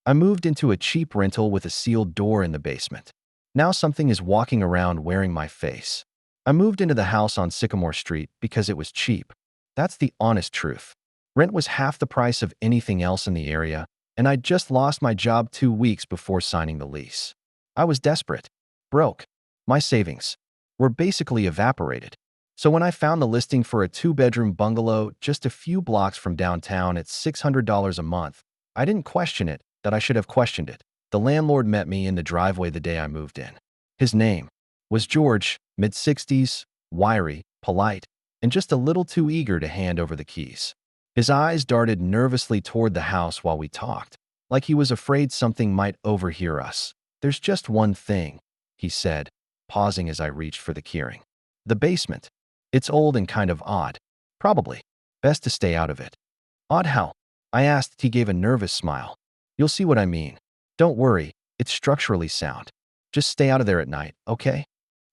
I moved into a cheap rental with a sealed door in the basement. Now something is walking around wearing my face. I moved into the house on Sycamore Street because it was cheap. That's the honest truth. Rent was half the price of anything else in the area, and I'd just lost my job 2 weeks before signing the lease. I was desperate. Broke. My savings were basically evaporated. So when I found the listing for a 2-bedroom bungalow just a few blocks from downtown at $600 a month, I didn't question it that I should have questioned it. The landlord met me in the driveway the day I moved in. His name was George, mid-60s, wiry, polite, and just a little too eager to hand over the keys. His eyes darted nervously toward the house while we talked, like he was afraid something might overhear us. "There's just one thing," he said, pausing as I reached for the keyring. "The basement. It's old and kind of odd. Probably best to stay out of it." "Odd how?" I asked. He gave a nervous smile. "You'll see what I mean. Don't worry, it's structurally sound. Just stay out of there at night, okay?"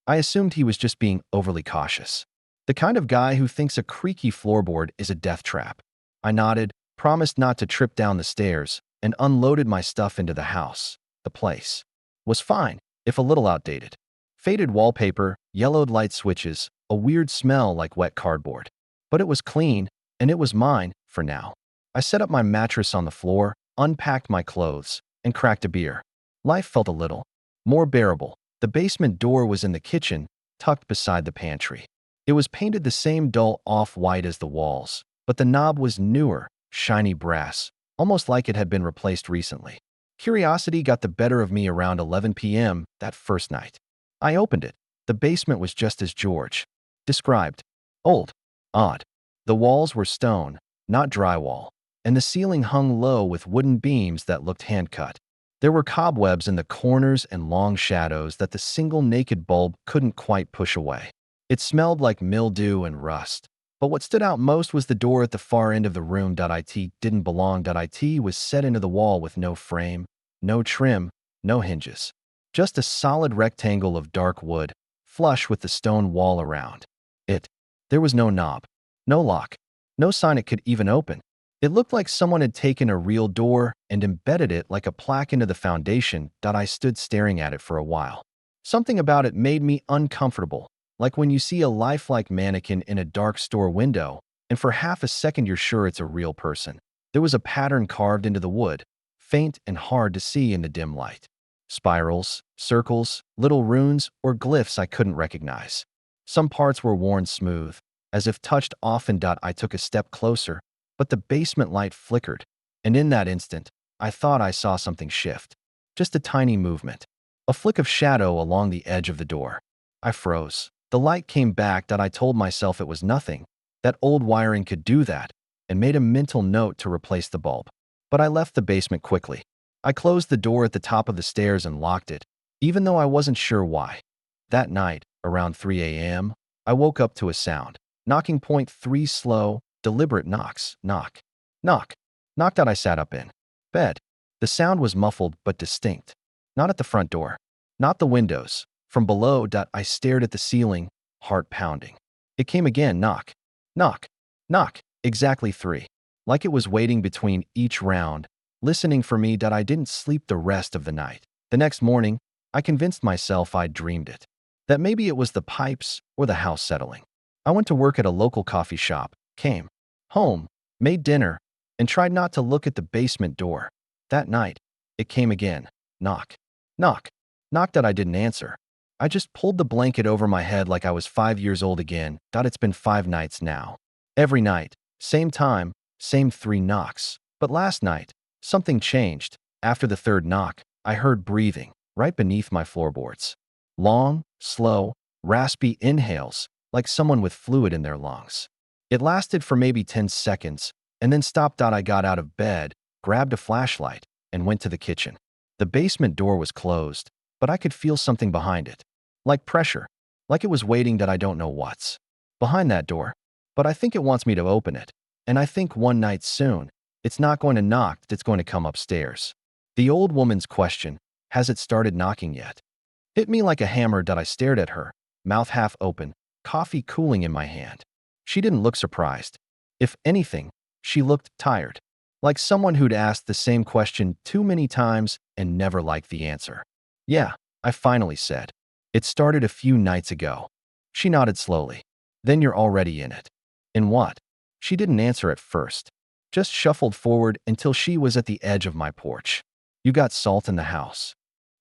I assumed he was just being overly cautious. The kind of guy who thinks a creaky floorboard is a death trap. I nodded, promised not to trip down the stairs, and unloaded my stuff into the house. The place was fine, if a little outdated. Faded wallpaper, yellowed light switches, a weird smell like wet cardboard. But it was clean, and it was mine, for now. I set up my mattress on the floor, unpacked my clothes, and cracked a beer. Life felt a little more bearable. The basement door was in the kitchen, tucked beside the pantry. It was painted the same dull off-white as the walls, but the knob was newer, shiny brass, almost like it had been replaced recently. Curiosity got the better of me around 11 p.m. that first night. I opened it. The basement was just as George described. Old. Odd. The walls were stone, not drywall, and the ceiling hung low with wooden beams that looked hand-cut. There were cobwebs in the corners and long shadows that the single naked bulb couldn't quite push away. It smelled like mildew and rust. But what stood out most was the door at the far end of the room. It didn't belong. It was set into the wall with no frame, no trim, no hinges. Just a solid rectangle of dark wood, flush with the stone wall around it. There was no knob, no lock, no sign it could even open. It looked like someone had taken a real door and embedded it like a plaque into the foundation. I stood staring at it for a while. Something about it made me uncomfortable, like when you see a lifelike mannequin in a dark store window, and for half a second you're sure it's a real person. There was a pattern carved into the wood, faint and hard to see in the dim light. Spirals, circles, little runes, or glyphs I couldn't recognize. Some parts were worn smooth, as if touched often. I took a step closer, but the basement light flickered, and in that instant, I thought I saw something shift. Just a tiny movement. A flick of shadow along the edge of the door. I froze. The light came back. I told myself it was nothing, that old wiring could do that, and made a mental note to replace the bulb. But I left the basement quickly. I closed the door at the top of the stairs and locked it, even though I wasn't sure why. That night, around 3 a.m., I woke up to a sound. Knocking. 3 slow, deliberate knocks. Knock. Knock. Knocked. I sat up in bed. The sound was muffled but distinct. Not at the front door. Not the windows. From below. I stared at the ceiling, heart pounding. It came again. Knock. Knock. Knock. Exactly 3. Like it was waiting between each round, listening for me. I didn't sleep the rest of the night. The next morning, I convinced myself I'd dreamed it. That maybe it was the pipes or the house settling. I went to work at a local coffee shop, came home, made dinner, and tried not to look at the basement door. That night, it came again. Knock. Knock. Knocked. I didn't answer. I just pulled the blanket over my head like I was 5 years old again. It's been 5 nights now. Every night, same time, same 3 knocks. But last night, something changed. After the 3rd knock, I heard breathing right beneath my floorboards. Long, slow, raspy inhales, like someone with fluid in their lungs. It lasted for maybe 10 seconds, and then stopped. I got out of bed, grabbed a flashlight, and went to the kitchen. The basement door was closed, but I could feel something behind it. Like pressure, like it was waiting. I don't know what's behind that door, but I think it wants me to open it. And I think one night soon, it's not going to knock, it's going to come upstairs. The old woman's question, has it started knocking yet? Hit me like a hammer. I stared at her, mouth half open, coffee cooling in my hand. She didn't look surprised. If anything, she looked tired. like someone who'd asked the same question too many times and never liked the answer. Yeah, I finally said. It started a few nights ago. She nodded slowly. Then you're already in it. In what? She didn't answer at first, just shuffled forward until she was at the edge of my porch. You got salt in the house.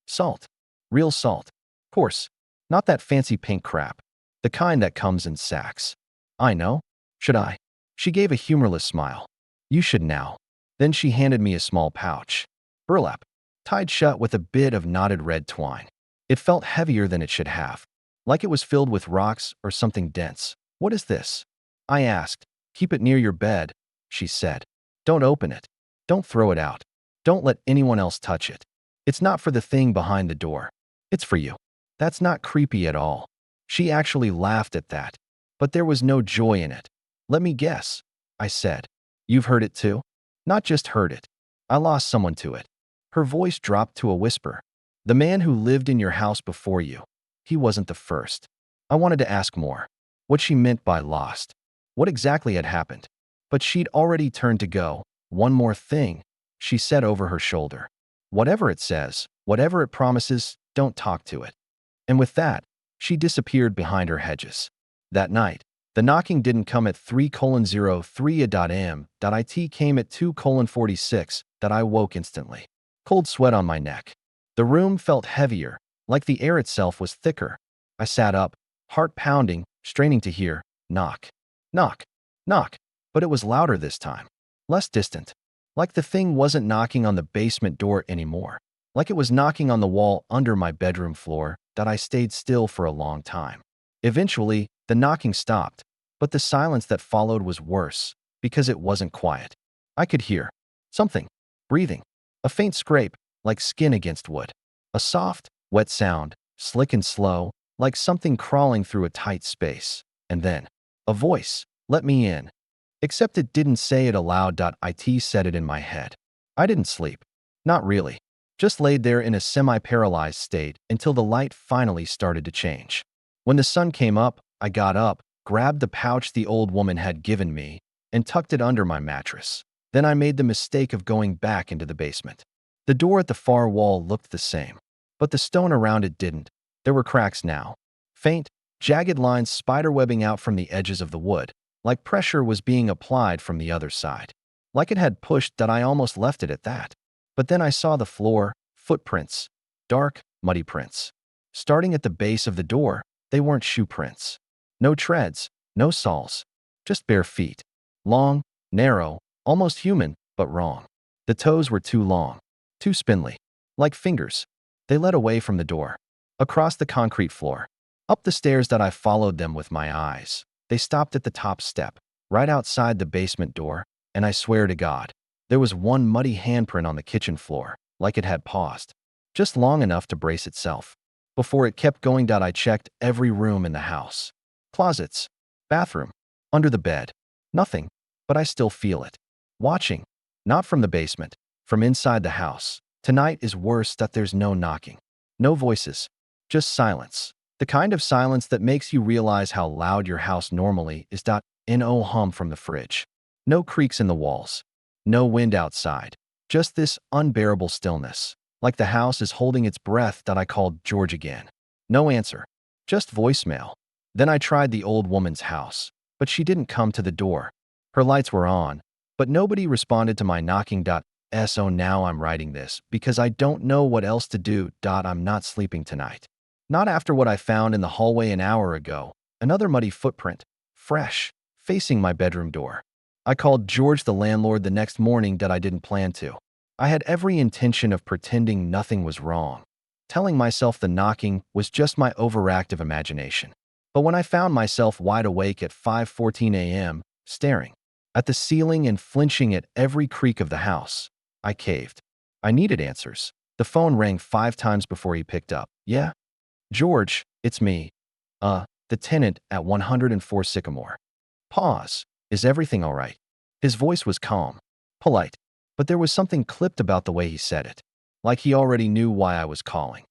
Salt. Real salt. Of course, not that fancy pink crap. The kind that comes in sacks. I know. Should I? She gave a humorless smile. You should now. Then she handed me a small pouch. Burlap, tied shut with a bit of knotted red twine. It felt heavier than it should have, like it was filled with rocks or something dense. What is this? I asked. Keep it near your bed, she said. Don't open it. Don't throw it out. Don't let anyone else touch it. It's not for the thing behind the door. It's for you. That's not creepy at all. She actually laughed at that, but there was no joy in it. Let me guess, I said. You've heard it too? Not just heard it. I lost someone to it. Her voice dropped to a whisper. The man who lived in your house before you. He wasn't the first. I wanted to ask more. What she meant by lost. What exactly had happened. But she'd already turned to go. One more thing, she said over her shoulder. Whatever it says, whatever it promises, don't talk to it. And with that, she disappeared behind her hedges. That night, the knocking didn't come at 3:03 a.m. It came at 2:46. I woke instantly. Cold sweat on my neck. The room felt heavier, like the air itself was thicker. I sat up, heart pounding, straining to hear, knock, knock, knock. But it was louder this time, less distant. Like the thing wasn't knocking on the basement door anymore. Like it was knocking on the wall under my bedroom floor. I stayed still for a long time. Eventually, the knocking stopped, but the silence that followed was worse, because it wasn't quiet. I could hear something breathing, a faint scrape, like skin against wood. A soft, wet sound, slick and slow, like something crawling through a tight space. And then, a voice, let me in. Except it didn't say it aloud. It said it in my head. I didn't sleep. Not really. Just laid there in a semi-paralyzed state until the light finally started to change. When the sun came up, I got up, grabbed the pouch the old woman had given me, and tucked it under my mattress. Then I made the mistake of going back into the basement. The door at the far wall looked the same, but the stone around it didn't. There were cracks now. Faint, jagged lines spiderwebbing out from the edges of the wood, like pressure was being applied from the other side. Like it had pushed. I almost left it at that. But then I saw the floor, footprints, dark, muddy prints. Starting at the base of the door, they weren't shoe prints. No treads, no soles, just bare feet. Long, narrow, almost human, but wrong. The toes were too long, too spindly, like fingers. They led away from the door, across the concrete floor, up the stairs. I followed them with my eyes. They stopped at the top step, right outside the basement door, and I swear to God, there was one muddy handprint on the kitchen floor, like it had paused, just long enough to brace itself. Before it kept going. I checked every room in the house. Closets, bathroom, under the bed. Nothing, but I still feel it. Watching, not from the basement, from inside the house. Tonight is worse. There's no knocking, no voices, just silence. The kind of silence that makes you realize how loud your house normally is. No hum from the fridge. No creaks in the walls. No wind outside. Just this unbearable stillness. Like the house is holding its breath. I called George again. No answer. Just voicemail. Then I tried the old woman's house, but she didn't come to the door. Her lights were on, but nobody responded to my knocking. So now I'm writing this because I don't know what else to do. I'm not sleeping tonight. Not after what I found in the hallway an hour ago. Another muddy footprint, fresh, facing my bedroom door. I called George, the landlord, the next morning. I didn't plan to. I had every intention of pretending nothing was wrong, telling myself the knocking was just my overactive imagination. But when I found myself wide awake at 5:14 a.m., staring at the ceiling and flinching at every creak of the house, I caved. I needed answers. The phone rang 5 times before he picked up. Yeah? George, it's me. The tenant at 104 Sycamore. Pause. Is everything all right? His voice was calm, polite, but there was something clipped about the way he said it, like he already knew why I was calling.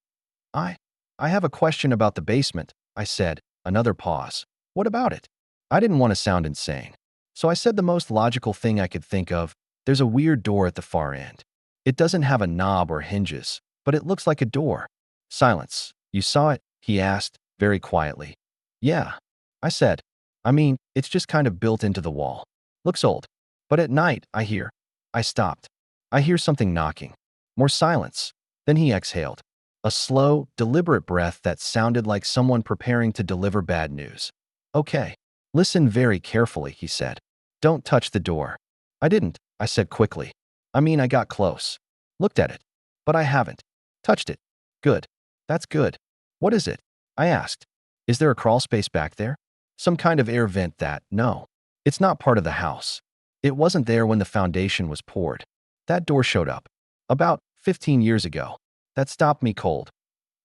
I have a question about the basement, I said. Another pause. What about it? I didn't want to sound insane, so I said the most logical thing I could think of. There's a weird door at the far end. It doesn't have a knob or hinges, but it looks like a door. Silence. You saw it? He asked, very quietly. Yeah, I said. I mean, it's just kind of built into the wall. Looks old. But at night, I hear. I stopped. I hear something knocking. More silence. Then he exhaled. A slow, deliberate breath that sounded like someone preparing to deliver bad news. Okay. Listen very carefully, he said. Don't touch the door. I didn't, I said quickly. I mean, I got close. Looked at it. But I haven't. Touched it. Good. That's good. What is it? I asked. Is there a crawl space back there? Some kind of air vent that, no. It's not part of the house. It wasn't there when the foundation was poured. That door showed up. About 15 years ago. That stopped me cold.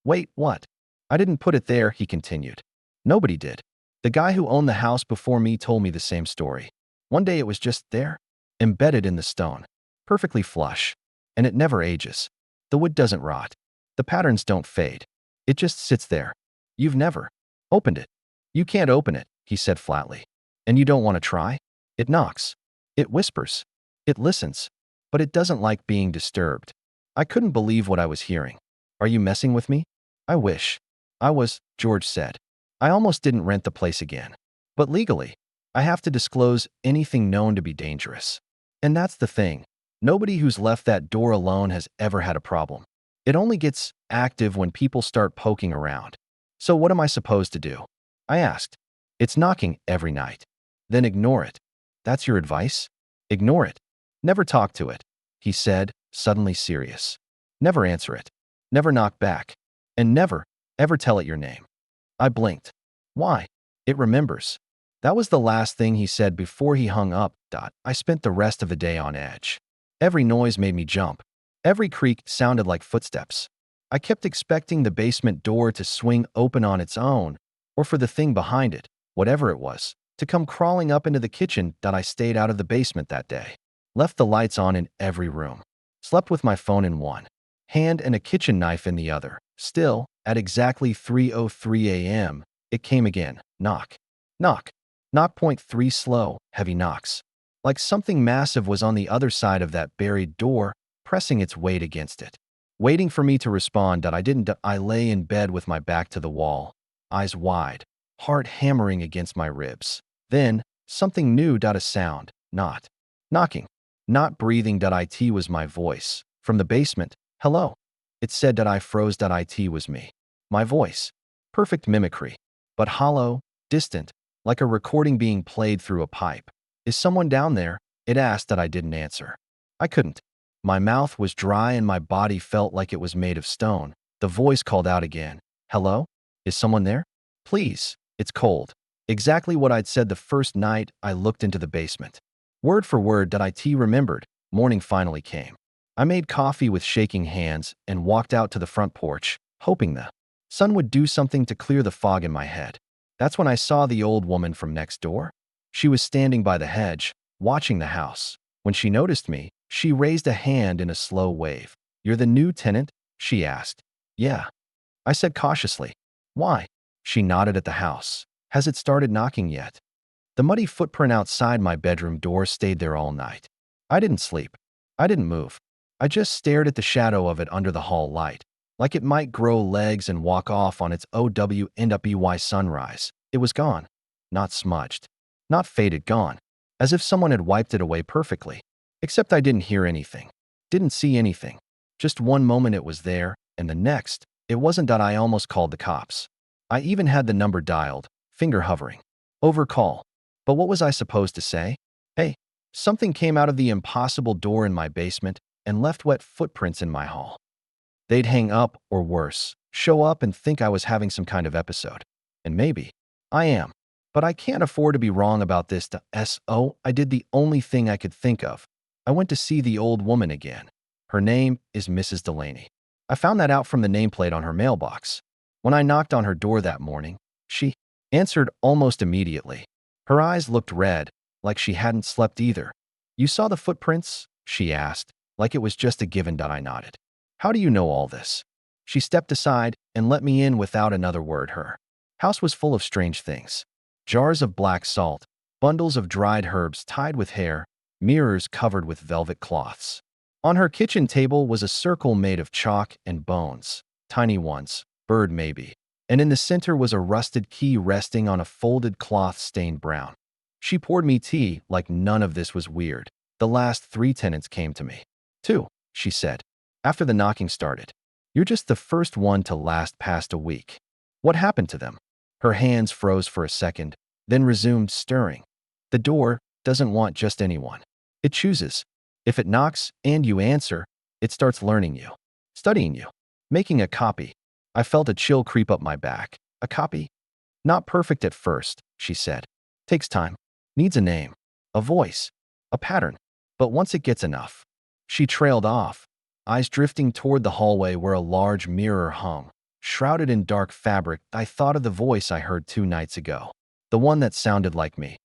Wait, what? I didn't put it there, he continued. Nobody did. The guy who owned the house before me told me the same story. One day it was just there, embedded in the stone, perfectly flush, and it never ages. The wood doesn't rot. The patterns don't fade. It just sits there. You've never opened it. You can't open it, he said flatly. And you don't want to try? It knocks. It whispers. It listens. But it doesn't like being disturbed. I couldn't believe what I was hearing. Are you messing with me? I wish. I was, George said. I almost didn't rent the place again. But legally, I have to disclose anything known to be dangerous. And that's the thing. Nobody who's left that door alone has ever had a problem. It only gets active when people start poking around. So what am I supposed to do? I asked. It's knocking every night. Then ignore it. That's your advice? Ignore it. Never talk to it, he said, suddenly serious. Never answer it. Never knock back. And never, ever tell it your name. I blinked. Why? It remembers. That was the last thing he said before he hung up. I spent the rest of the day on edge. Every noise made me jump. Every creak sounded like footsteps. I kept expecting the basement door to swing open on its own, or for the thing behind it, whatever it was, to come crawling up into the kitchen. I stayed out of the basement that day. Left the lights on in every room. Slept with my phone in one hand and a kitchen knife in the other. Still, at exactly 3:03 a.m., it came again. Knock. Knock. Knock. Point 3 slow, heavy knocks. Like something massive was on the other side of that buried door, pressing its weight against it. Waiting for me to respond. I didn't. I lay in bed with my back to the wall, eyes wide, heart hammering against my ribs. Then, something new. A sound. Not knocking. Not breathing. It was my voice. From the basement. Hello. It said. I froze. It was me. My voice. Perfect mimicry. But hollow, distant, like a recording being played through a pipe. Is someone down there? It asked. I didn't answer. I couldn't. My mouth was dry and my body felt like it was made of stone. The voice called out again. Hello? Is someone there? Please. It's cold. Exactly what I'd said the first night I looked into the basement. Word for word. It remembered. Morning finally came. I made coffee with shaking hands and walked out to the front porch, hoping the sun would do something to clear the fog in my head. That's when I saw the old woman from next door. She was standing by the hedge, watching the house. When she noticed me, she raised a hand in a slow wave. You're the new tenant? She asked. Yeah. I said cautiously. Why? She nodded at the house. Has it started knocking yet? The muddy footprint outside my bedroom door stayed there all night. I didn't sleep. I didn't move. I just stared at the shadow of it under the hall light, like it might grow legs and walk off on its OWNWY sunrise. It was gone. Not smudged. Not faded, gone. As if someone had wiped it away perfectly. Except I didn't hear anything. Didn't see anything. Just one moment it was there, and the next, it wasn't. I almost called the cops. I even had the number dialed, finger hovering. Overcall. But what was I supposed to say? Hey, something came out of the impossible door in my basement and left wet footprints in my hall. They'd hang up, or worse, show up and think I was having some kind of episode. And maybe I am. But I can't afford to be wrong about this. I did the only thing I could think of. I went to see the old woman again. Her name is Mrs. Delaney. I found that out from the nameplate on her mailbox. When I knocked on her door that morning, she answered almost immediately. Her eyes looked red, like she hadn't slept either. You saw the footprints? She asked, like it was just a given. I nodded. How do you know all this? She stepped aside and let me in without another word. Her house was full of strange things. Jars of black salt, bundles of dried herbs tied with hair, mirrors covered with velvet cloths. On her kitchen table was a circle made of chalk and bones, tiny ones, bird maybe, and in the center was a rusted key resting on a folded cloth stained brown. She poured me tea like none of this was weird. The last 3 tenants came to me. 2, she said, after the knocking started. You're just the first one to last past a week. What happened to them? Her hands froze for a second, then resumed stirring. The door doesn't want just anyone. It chooses. If it knocks and you answer, it starts learning you, studying you, making a copy. I felt a chill creep up my back. A copy? Not perfect at first, she said. Takes time. Needs a name, a voice, a pattern. But once it gets enough. She trailed off, eyes drifting toward the hallway where a large mirror hung. Shrouded in dark fabric, I thought of the voice I heard 2 nights ago. The one that sounded like me.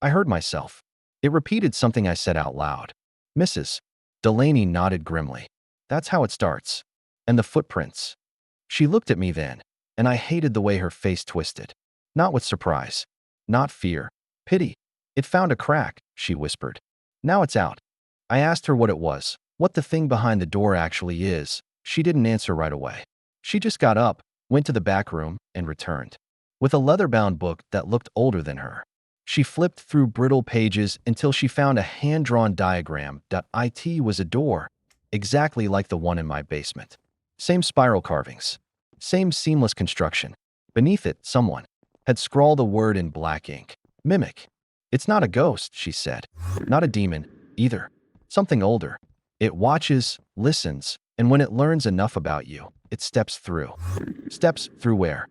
I heard myself. It repeated something I said out loud. Mrs. Delaney nodded grimly. That's how it starts. And the footprints. She looked at me then, and I hated the way her face twisted. Not with surprise. Not fear. Pity. It found a crack, she whispered. Now it's out. I asked her what it was, what the thing behind the door actually is. She didn't answer right away. She just got up, went to the back room, and returned. With a leather-bound book that looked older than her. She flipped through brittle pages until she found a hand-drawn diagram. It was a door, exactly like the one in my basement. Same spiral carvings. Same seamless construction. Beneath it, someone had scrawled a word in black ink. Mimic. It's not a ghost, she said. Not a demon, either. Something older. It watches, listens, and when it learns enough about you, it steps through. Steps through where?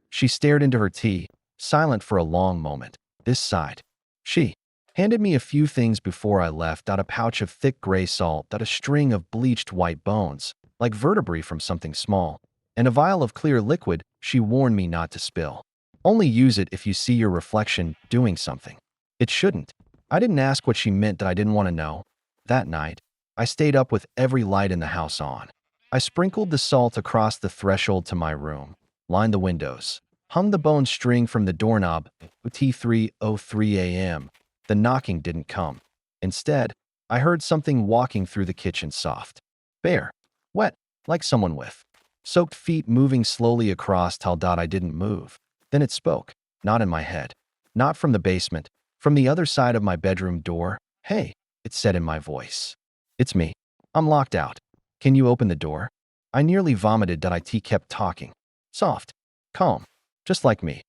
She stared into her tea, silent for a long moment. This side. She handed me a few things before I left. A pouch of thick gray salt, a string of bleached white bones, like vertebrae from something small, and a vial of clear liquid she warned me not to spill. Only use it if you see your reflection doing something. It shouldn't. I didn't ask what she meant that I didn't want to know. That night, I stayed up with every light in the house on. I sprinkled the salt across the threshold to my room, lined the windows, hung the bone string from the doorknob. 3:03 a.m. The knocking didn't come. Instead, I heard something walking through the kitchen, soft, bare, wet, like someone with soaked feet moving slowly across tile. I didn't move. Then it spoke, not in my head, not from the basement, from the other side of my bedroom door. Hey, it said in my voice. It's me. I'm locked out. Can you open the door? I nearly vomited. It kept talking. Soft, calm, just like me.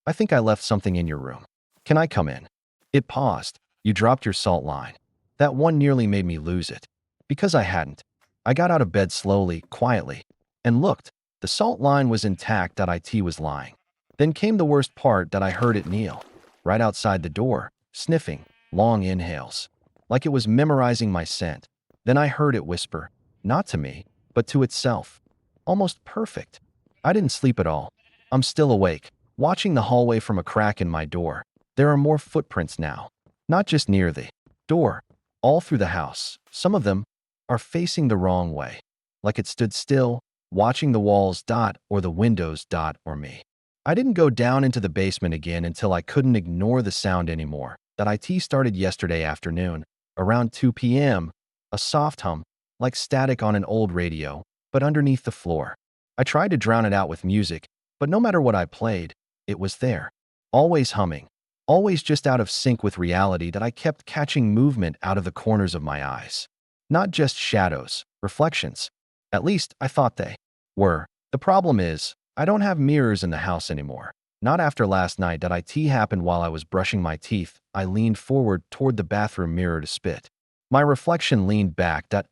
I think I left something in your room. Can I come in? It paused. You dropped your salt line. That one nearly made me lose it. Because I hadn't. I got out of bed slowly, quietly, and looked. The salt line was intact. It was lying. Then came the worst part. I heard it kneel, right outside the door, sniffing, long inhales, like it was memorizing my scent. Then I heard it whisper, not to me, but to itself. Almost perfect. I didn't sleep at all. I'm still awake, watching the hallway from a crack in my door. There are more footprints now. Not just near the door, all through the house. Some of them are facing the wrong way, like it stood still, watching the walls. Or the windows. Or me. I didn't go down into the basement again until I couldn't ignore the sound anymore. It started yesterday afternoon, around 2 p.m., a soft hum, like static on an old radio, but underneath the floor. I tried to drown it out with music, but no matter what I played, it was there. Always humming, always just out of sync with reality. I kept catching movement out of the corners of my eyes. Not just shadows, reflections. At least, I thought they were. The problem is, I don't have mirrors in the house anymore. Not after last night. It happened while I was brushing my teeth. I leaned forward toward the bathroom mirror to spit. My reflection leaned back. At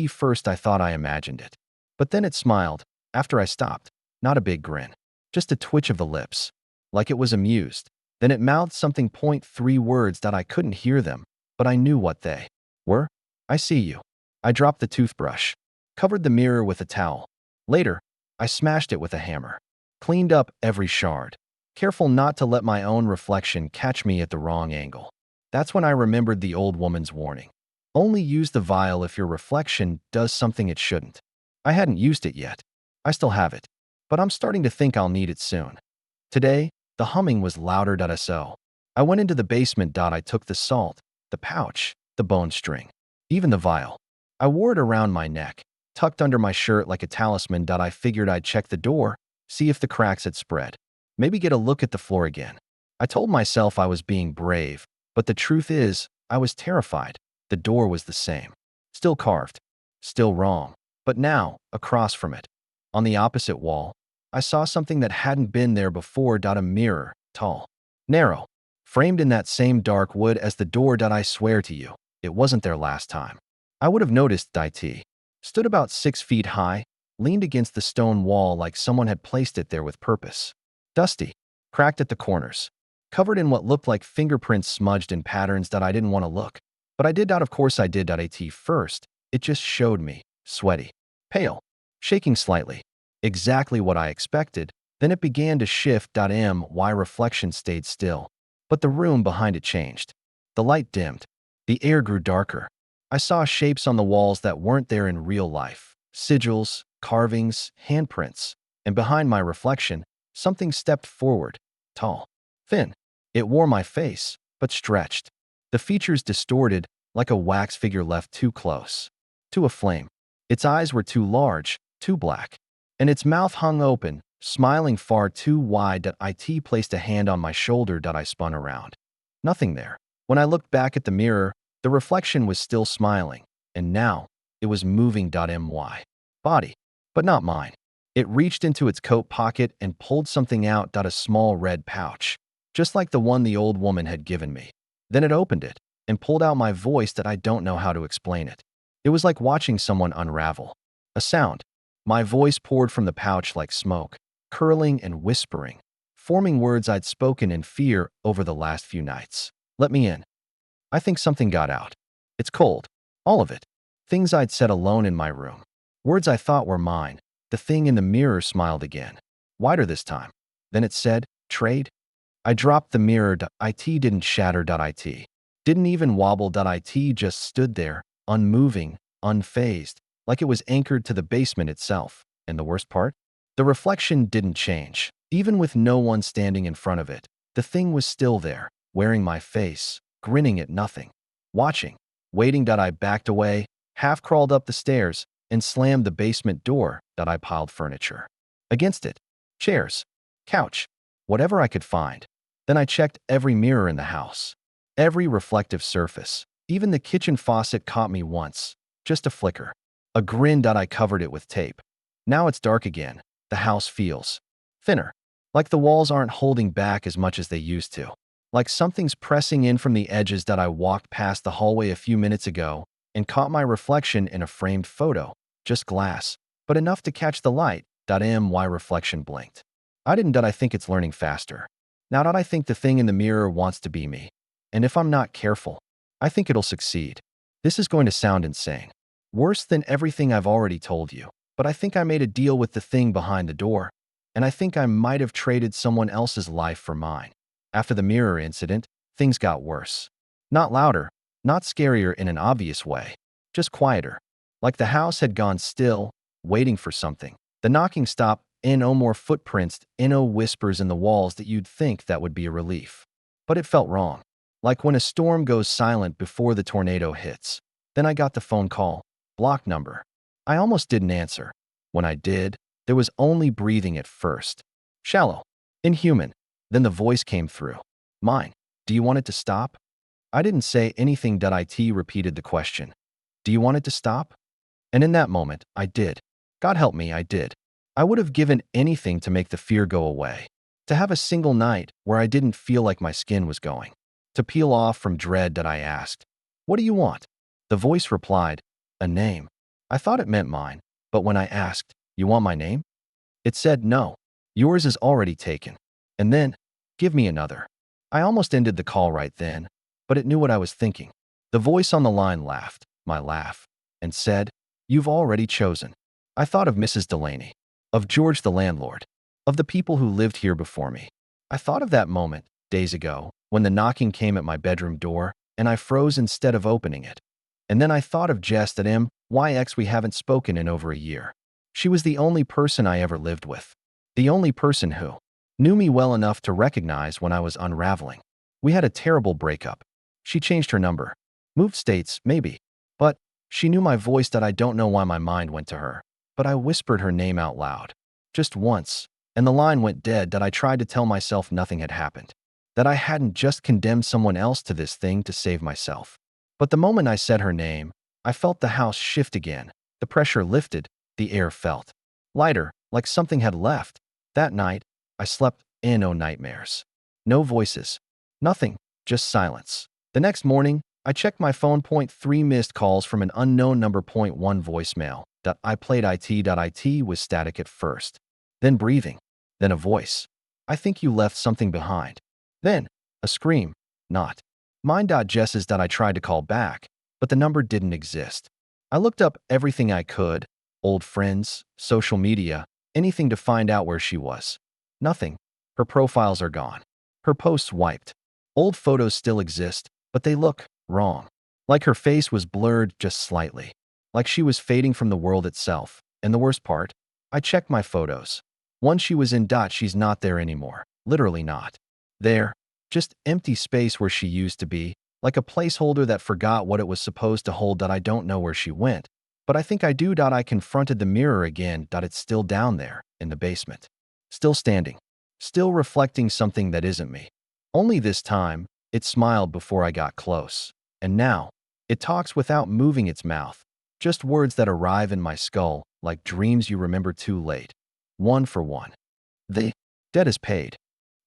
first I thought I imagined it. But then it smiled, after I stopped. Not a big grin. Just a twitch of the lips. Like it was amused. Then it mouthed something. 3 words. I couldn't hear them, but I knew what they were. I see you. I dropped the toothbrush. Covered the mirror with a towel. Later, I smashed it with a hammer. Cleaned up every shard. Careful not to let my own reflection catch me at the wrong angle. That's when I remembered the old woman's warning. Only use the vial if your reflection does something it shouldn't. I hadn't used it yet. I still have it, but I'm starting to think I'll need it soon. Today, the humming was louder. So I went into the basement. I took the salt, the pouch, the bone string, even the vial. I wore it around my neck, tucked under my shirt like a talisman. I figured I'd check the door, see if the cracks had spread, maybe get a look at the floor again. I told myself I was being brave, but the truth is, I was terrified. The door was the same, still carved, still wrong. But now, across from it, on the opposite wall, I saw something that hadn't been there before. A mirror, tall, narrow, framed in that same dark wood as the door. I swear to you, it wasn't there last time. I would have noticed. It stood about 6 feet high, leaned against the stone wall like someone had placed it there with purpose. Dusty, cracked at the corners, covered in what looked like fingerprints smudged in patterns that I didn't want to look. But I did. Of course I did. First, it just showed me, sweaty, pale, shaking slightly. Exactly what I expected. Then it began to shift. My reflection stayed still, but the room behind it changed. The light dimmed. The air grew darker. I saw shapes on the walls that weren't there in real life. Sigils, carvings, handprints. And behind my reflection, something stepped forward, tall, thin. It wore my face, but stretched. The features distorted, like a wax figure left too close to a flame. Its eyes were too large, too black, and its mouth hung open, smiling far too wide. It placed a hand on my shoulder. I spun around. Nothing there. When I looked back at the mirror, the reflection was still smiling, and now it was moving. My body, but not mine. It reached into its coat pocket and pulled something out. A small red pouch, just like the one the old woman had given me. Then it opened it and pulled out my voice. I don't know how to explain it. It was like watching someone unravel a sound. My voice poured from the pouch like smoke, curling and whispering, forming words I'd spoken in fear over the last few nights. Let me in. I think something got out. It's cold. All of it. Things I'd said alone in my room. Words I thought were mine. The thing in the mirror smiled again, wider this time. Then it said, trade? I dropped the mirror. It didn't shatter. It didn't even wobble. It just stood there, unmoving, unfazed, like it was anchored to the basement itself. And the worst part? The reflection didn't change. Even with no one standing in front of it, the thing was still there, wearing my face, grinning at nothing, watching, waiting. I backed away, half crawled up the stairs, and slammed the basement door. I piled furniture against it, chairs, couch, whatever I could find. Then I checked every mirror in the house, every reflective surface. Even the kitchen faucet caught me once, just a flicker. A grin. I covered it with tape. Now it's dark again. The house feels thinner, like the walls aren't holding back as much as they used to. Like something's pressing in from the edges. I walked past the hallway a few minutes ago and caught my reflection in a framed photo. Just glass, but enough to catch the light. My reflection blinked. I didn't. I think it's learning faster. Now I think the thing in the mirror wants to be me. And if I'm not careful, I think it'll succeed. This is going to sound insane. Worse than everything I've already told you. But I think I made a deal with the thing behind the door. And I think I might have traded someone else's life for mine. After the mirror incident, things got worse. Not louder, not scarier in an obvious way, just quieter. Like the house had gone still, waiting for something. The knocking stopped, no more footprints, no whispers in the walls. That you'd think that would be a relief. But it felt wrong. Like when a storm goes silent before the tornado hits. Then I got the phone call, blocked number. I almost didn't answer. When I did, there was only breathing at first. Shallow, inhuman. Then the voice came through. Mine. Do you want it to stop? I didn't say anything. It repeated the question. Do you want it to stop? And in that moment, I did. God help me, I did. I would have given anything to make the fear go away. To have a single night where I didn't feel like my skin was going. To peel off from dread. I asked, what do you want? The voice replied, a name. I thought it meant mine, but when I asked, you want my name? It said, no, yours is already taken. And then, give me another. I almost ended the call right then, but it knew what I was thinking. The voice on the line laughed, my laugh, and said, you've already chosen. I thought of Mrs. Delaney, of George the landlord, of the people who lived here before me. I thought of that moment, days ago, when the knocking came at my bedroom door, and I froze instead of opening it. And then I thought of Jess. We haven't spoken in over a year. She was the only person I ever lived with. The only person who knew me well enough to recognize when I was unraveling. We had a terrible breakup. She changed her number, Moved states, maybe. But she knew my voice that I don't know why my mind went to her. But I whispered her name out loud. Just once. And the line went dead that I tried to tell myself nothing had happened. That I hadn't just condemned someone else to this thing to save myself. But the moment I said her name, I felt the house shift again. The pressure lifted, the air felt lighter, like something had left. That night, I slept in no nightmares. No voices. Nothing. Just silence. The next morning, I checked my phone. 3 missed calls from an unknown number. 1 voicemail. I played it was static at first. Then breathing. Then a voice. I think you left something behind. Then, a scream. Not mine. Jess's. I tried to call back, but the number didn't exist. I looked up everything I could, old friends, social media, anything to find out where she was. Nothing. Her profiles are gone. Her posts wiped. Old photos still exist, but they look wrong. Like her face was blurred just slightly. Like she was fading from the world itself. And the worst part? I checked my photos. Once she was in. She's not there anymore. Literally not. There. Just empty space where she used to be, like a placeholder that forgot what it was supposed to hold. I don't know where she went, but I think I do. I confronted the mirror again. It's still down there, in the basement. Still standing. Still reflecting something that isn't me. Only this time, it smiled before I got close. And now, it talks without moving its mouth. Just words that arrive in my skull, like dreams you remember too late. 1 for 1. The debt is paid.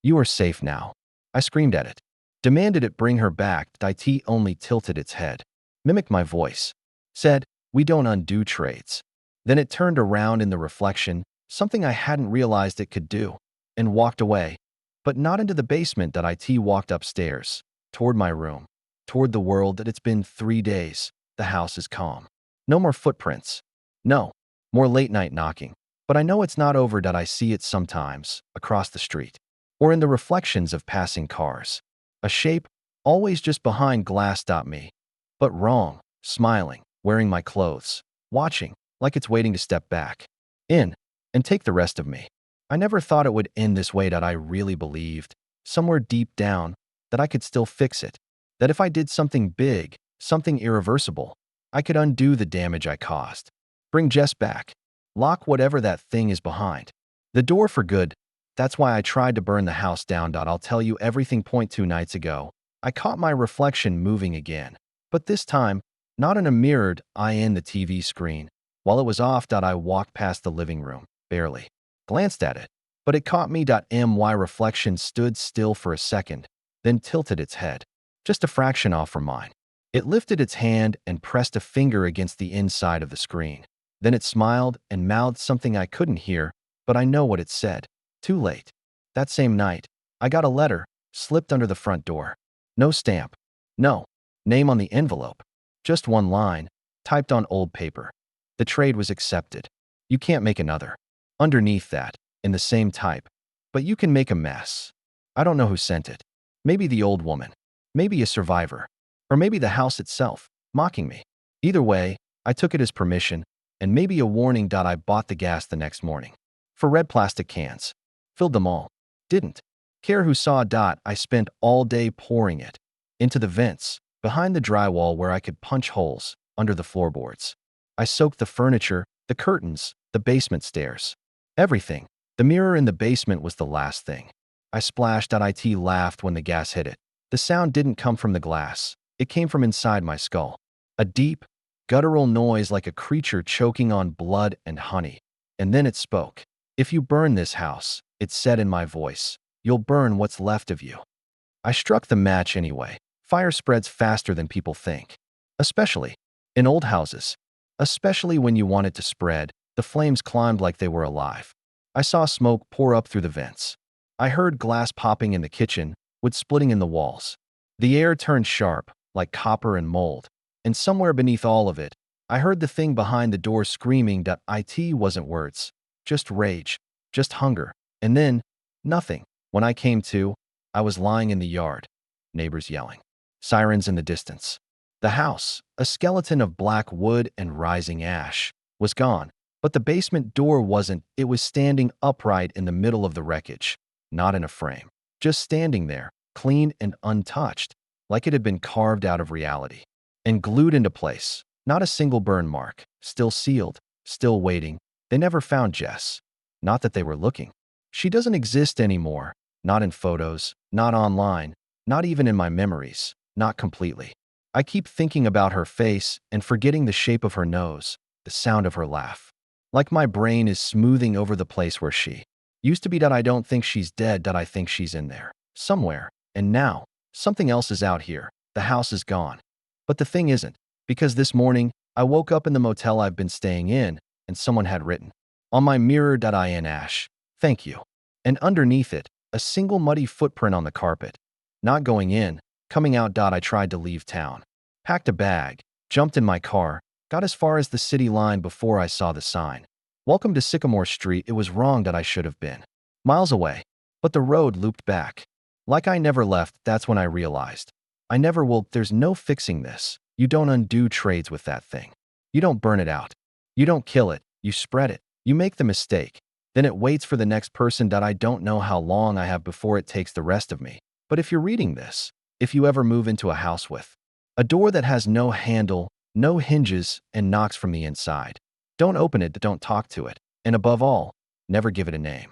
You are safe now. I screamed at it. Demanded it bring her back. It only tilted its head. Mimicked my voice. Said, we don't undo trades. Then it turned around in the reflection, something I hadn't realized it could do, and walked away. But not into the basement. It walked upstairs, toward my room, toward the world. That it's been 3 days. The house is calm. No more footprints. No. More late-night knocking. But I know it's not over. I see it sometimes, across the street, or in the reflections of passing cars. A shape, always just behind glass. Me. But wrong, smiling, wearing my clothes, watching, like it's waiting to step back in and take the rest of me. I never thought it would end this way. I really believed, somewhere deep down, that I could still fix it. That if I did something big, something irreversible, I could undo the damage I caused. Bring Jess back. Lock whatever that thing is behind. The door for good. That's why I tried to burn the house down. I'll tell you everything. 2 nights ago, I caught my reflection moving again. But this time, not in a mirrored eye in the TV screen. While it was off. I walked past the living room, barely. Glanced at it. But it caught me. My reflection stood still for a second, then tilted its head. Just a fraction off from mine. It lifted its hand and pressed a finger against the inside of the screen. Then it smiled and mouthed something I couldn't hear, but I know what it said. Too late. That same night, I got a letter, slipped under the front door. No stamp. No name on the envelope. Just 1 line, typed on old paper. The trade was accepted. You can't make another. Underneath that, in the same type. But you can make a mess. I don't know who sent it. Maybe the old woman. Maybe a survivor. Or maybe the house itself, mocking me. Either way, I took it as permission, and maybe a warning. I bought the gas the next morning. For red plastic cans. Filled them all. Didn't care who saw. I spent all day pouring it. Into the vents, behind the drywall where I could punch holes, under the floorboards. I soaked the furniture, the curtains, the basement stairs. Everything. The mirror in the basement was the last thing. I splashed. It laughed when the gas hit it. The sound didn't come from the glass. It came from inside my skull. A deep, guttural noise like a creature choking on blood and honey. And then it spoke. If you burn this house, it said in my voice, you'll burn what's left of you. I struck the match anyway. Fire spreads faster than people think. Especially in old houses. Especially when you want it to spread, the flames climbed like they were alive. I saw smoke pour up through the vents. I heard glass popping in the kitchen, wood splitting in the walls. The air turned sharp, like copper and mold. And somewhere beneath all of it, I heard the thing behind the door screaming. It wasn't words. Just rage. Just hunger. And then, nothing. When I came to, I was lying in the yard. Neighbors yelling. Sirens in the distance. The house, a skeleton of black wood and rising ash, was gone. But the basement door wasn't. It was standing upright in the middle of the wreckage. Not in a frame. Just standing there, clean and untouched, like it had been carved out of reality. and glued into place. Not a single burn mark. Still sealed. Still waiting. They never found Jess. Not that they were looking. She doesn't exist anymore. Not in photos. Not online. Not even in my memories. Not completely. I keep thinking about her face and forgetting the shape of her nose, the sound of her laugh. Like my brain is smoothing over the place where she used to be. That I don't think she's dead, that I think she's in there. Somewhere. And now, something else is out here. The house is gone. But the thing isn't, because this morning, I woke up in the motel I've been staying in, and someone had written on my mirror "In Ash, thank you." And underneath it, a single muddy footprint on the carpet. Not going in, coming out. I tried to leave town. Packed a bag, jumped in my car, got as far as the city line before I saw the sign. Welcome to Sycamore Street. It was wrong that I should have been miles away. But the road looped back. Like I never left. That's when I realized. I never will. There's no fixing this. You don't undo trades with that thing. You don't burn it out. You don't kill it. You spread it. You make the mistake. Then it waits for the next person. I don't know how long I have before it takes the rest of me. But if you're reading this, if you ever move into a house with a door that has no handle, no hinges, and knocks from the inside, don't open it. Don't talk to it. And above all, never give it a name.